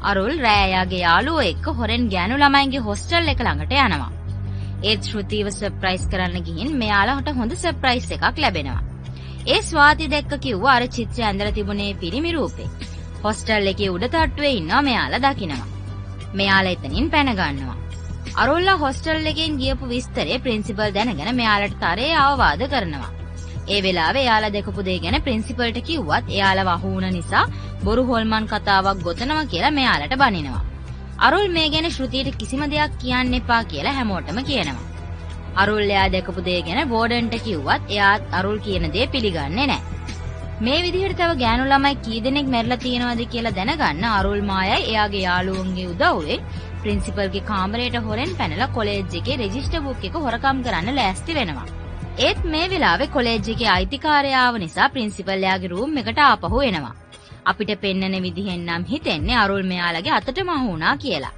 අරුල් රෑ එයාගේ යාළුවෝ එක්ක හොරෙන් ගෑනු ළමයින්ගේ හොස්ටල් එක ළඟට යනවා. ඒත් ශ්‍රුතිව සර්ප්‍රයිස් කරන්න ගිහින් මෙයාලට හොඳ සර්ප්‍රයිස් එකක් ලැබෙනවා. ඒ ස්වාති දැක්ක කිව්වා අර චිත්‍රය ඇඳලා තිබුණේ පිරිමි රූපේ. හොස්ටල් එකේ උඩ තට්ටුවේ ඉන්නවා මෙයාලා දකිනවා. මෙයාලා එතනින් පැන ගන්නවා. අරුල්ලා හොස්ටල් එකෙන් ගියපු විස්තරේ ප්‍රින්සිපල් දැනගෙන මෙයාලට තරේ අවවාද කරනවා. ඒ වෙලාවේ එයාලා දැකපු දේ ගැන ප්‍රින්සිපල්ට කිව්වත් එයාලා වහු වුණ නිසා බොරු හොල්මන් කතාවක් ගොතනවා කියලා මෙයාලට බනිනවා. අරුල් මේ ගැන ශ්‍රුතියට කිසිම දෙයක් කියන්න එපා කියලා හැමෝටම කියනවා. අරුල් එයා දැකපු දේ ගැන වෝඩන්ට කිව්වත් එයා අරුල් කියන දේ පිළිගන්නේ නැහැ. මේ විදිහට තව ගෑනු ළමයි කී දෙනෙක් මැරිලා තියෙනවද කියලා දැනගන්න අරුල් මායයි එයාගේ යාළුවන්ගේ උදව්වෙන් ප්‍රින්සිපල්ගේ කාමරයට හොරෙන් පැනලා කොලෙජ් එකේ රෙජිස්ටර් බුක් එක හොරකම් කරන්න ලෑස්ති වෙනවා. ඒත් මේ වෙලාවේ කොලෙජ් එකේ අයිතිකාරයාව නිසා ප්‍රින්සිපල් එයාගේ රූම් එකට ආපහු එනවා. අපිට පෙන්නන විදිහෙන් නම් හිතෙන්නේ අරුල් මෙයාලගේ අතට මහු වුණා කියලා.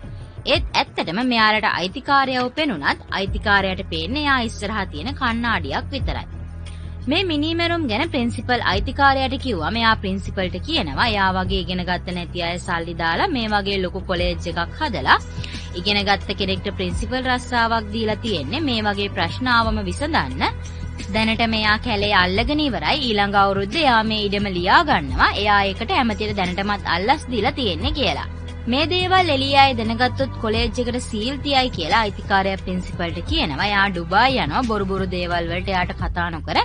ඒත් ඇත්තටම මෙයාලට අයිතිකාරයව පෙනුනත් අයිතිකාරයාට පේන්නේ එයා ඉස්සරහා තියෙන කණ්ණාඩියක් විතරයි. මේ මිනිමෙරුම් ගැන ප්‍රින්සිපල් අයිතිකාරයාට කිව්වා මෙයා ප්‍රින්සිපල්ට කියනවා එයා වගේ ඉගෙන ගත්ත නැති අය සල්ලි දාලා මේ වගේ ලොකු කොලෙජ් එකක් හදලා ඉගෙන ගත්ත කෙනෙක්ට ප්‍රින්සිපල් රස්සාවක් දීලා තියෙන්නේ මේ වගේ ප්‍රශ්න ආවම විසඳන්න. දැනට මෙයා කැලේ අල්ලගෙන ඉවරයි. ඊළඟ අවුරුද්දේ එයා මේ ඉඩම ලියා ගන්නවා. එයා ඒකට ඇමතිට දැනටමත් අල්ලස් දීලා තියෙන්නේ කියලා. මේ දේවල් එළියයි දැනගත්තොත් කොලෙජ් එකට සීල් තියයි කියලා අයිතිකාරයා ප්‍රින්සිපල්ට කියනවා. එයා ඩුබායි යනවා බොරු දේවල් වලට එයාට කතා නොකර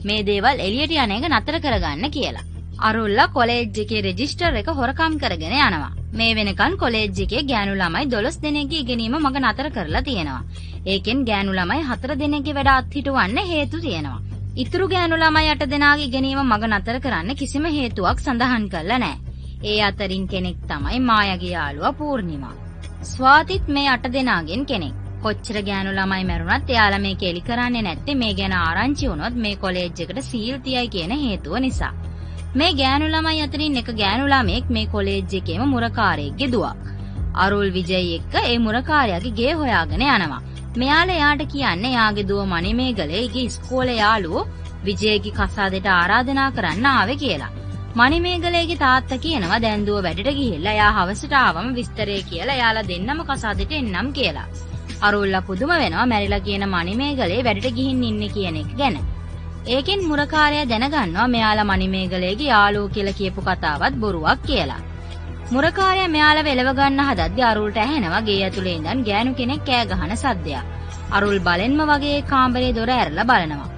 මේ දේවල් එළියට යන එක නතර කරගන්න කියලා. අරුල්ලා කොලෙජ් එකේ රෙජිස්ටර් එක හොරකම් කරගෙන යනවා. මේ වෙනකන් කොලෙජ් එකේ ගෑනු ළමයි 12 දෙනෙක්ගේ ඉගෙනීම මග නතර කරලා තියෙනවා. ඒකෙන් ගෑනු ළමයි 4 දෙනෙක්ගේ වැඩ අත්හිටවන්න හේතු තියෙනවා. ඉතුරු ගෑනු ළමයි 8 දෙනාගේ ඉගෙනීම මග නතර කරන්න කිසිම හේතුවක් සඳහන් කරලා නැහැ. ඒ අතරින් කෙනෙක් තමයි මායාගේ යාළුවා පූර්ණිමා. ස්වාතිත් මේ 8 දෙනාගෙන් කෙනෙක්. කොච්චර ගෑනු ළමයි මැරුණත් එයාලා මේක එලි කරන්නේ නැත්තේ මේ ගැන ආරංචි වුණොත් මේ කොලෙජ් එකට සීල් තියයි කියන හේතුව නිසා. මේ ගෑනු ළමයි අතරින් එක ගෑනු ළමෙක් මේ කොලෙජ් එකේම මුරකාරයෙක්ගේ දුවක්. අරුල් විජයි එක්ක ඒ මුරකාරයාගේ ගේ හොයාගෙන යනවා. මෙයාලා එයාට කියන්නේ එයාගේ දුව මණිමේගලේගේ ඉස්කෝලේ යාළුවෝ විජයගේ කසාදෙට ආරාධනා කරන්න ආවේ කියලා. මණිමේගලේගේ තාත්තා කියනවා දැන් දුව වැඩට ගිහිල්ලා එයා හවසට ආවම විස්තරේ කියලා එයාලා දෙන්නම කසාදෙට එන්නම් කියලා. අරුල්ලා පුදුම වෙනවා මැරිලා කියන මණිමේගලේ වැඩට ගිහින් ඉන්නේ කියන එක ගැන. ඒකෙන් මුරකාරයා දැනගන්නවා මෙයාලා මණිමේගලේගේ යාළුවෝ කියලා කියපු කතාවත් බොරුවක් කියලා. මුරකාරයා මෙයාලා වෙලව ගන්න හදද්දී අරුල්ට ඇහෙනවා ගේ ඇතුලේ ඉඳන් ගෑනු කෙනෙක් කෑ ගහන සද්දයක්. අරුල් බලෙන්ම වගේ කාමරේ දොර ඇරලා බලනවා.